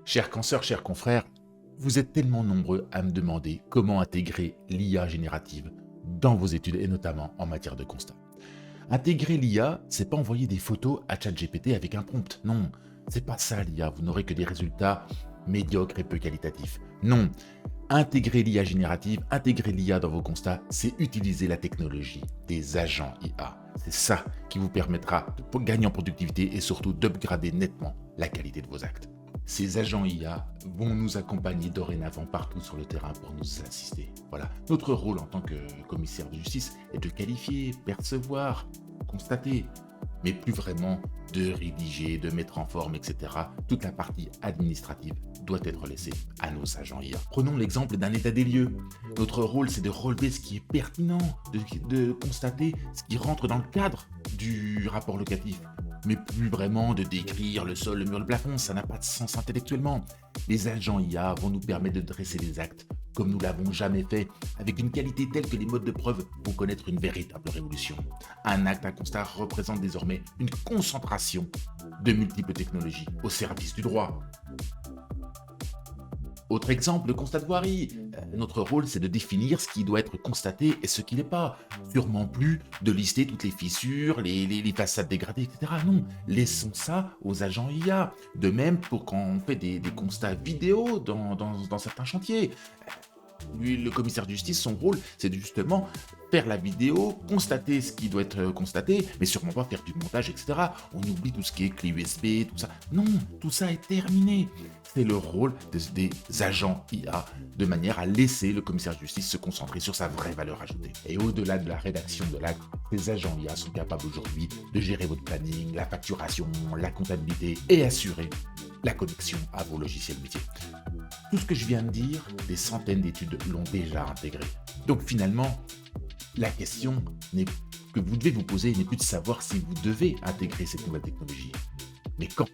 Chers consoeurs, chers confrères, vous êtes tellement nombreux à me demander comment intégrer l'IA générative dans vos études et notamment en matière de constat. Intégrer l'IA, c'est pas envoyer des photos à ChatGPT avec un prompt. Non, c'est pas ça l'IA. Vous n'aurez que des résultats médiocres et peu qualitatifs. Non, intégrer l'IA générative, intégrer l'IA dans vos constats, c'est utiliser la technologie des agents IA. C'est ça qui vous permettra de gagner en productivité et surtout d'upgrader nettement la qualité de vos actes. Ces agents IA vont nous accompagner dorénavant partout sur le terrain pour nous assister. Voilà. Notre rôle en tant que commissaire de justice est de qualifier, percevoir, constater, mais plus vraiment de rédiger, de mettre en forme, etc. Toute la partie administrative doit être laissée à nos agents IA. Prenons l'exemple d'un état des lieux. Notre rôle, c'est de relever ce qui est pertinent, de constater ce qui rentre dans le cadre du rapport locatif. Mais plus vraiment de décrire le sol, le mur, le plafond, ça n'a pas de sens intellectuellement. Les agents IA vont nous permettre de dresser les actes comme nous l'avons jamais fait, avec une qualité telle que les modes de preuve vont connaître une véritable révolution. Un acte, un constat représente désormais une concentration de multiples technologies au service du droit. Autre exemple, le constat de voirie. Notre rôle, c'est de définir ce qui doit être constaté et ce qui n'est pas. Sûrement plus de lister toutes les fissures, les façades dégradées, etc. Non, laissons ça aux agents IA. De même pour quand on fait des constats vidéo dans certains chantiers. Lui, le commissaire de justice, son rôle, c'est de justement faire la vidéo, constater ce qui doit être constaté, mais sûrement pas faire du montage, etc. On oublie tout ce qui est clé USB, tout ça. Non, tout ça est terminé. C'est le rôle des agents IA, de manière à laisser le commissaire de justice se concentrer sur sa vraie valeur ajoutée. Et au-delà de la rédaction de l'acte, ces agents IA sont capables aujourd'hui de gérer votre planning, la facturation, la comptabilité et assurer la connexion à vos logiciels métiers. Tout ce que je viens de dire, des centaines d'études l'ont déjà intégré. Donc finalement, la question que vous devez vous poser n'est plus de savoir si vous devez intégrer cette nouvelle technologie, mais quand.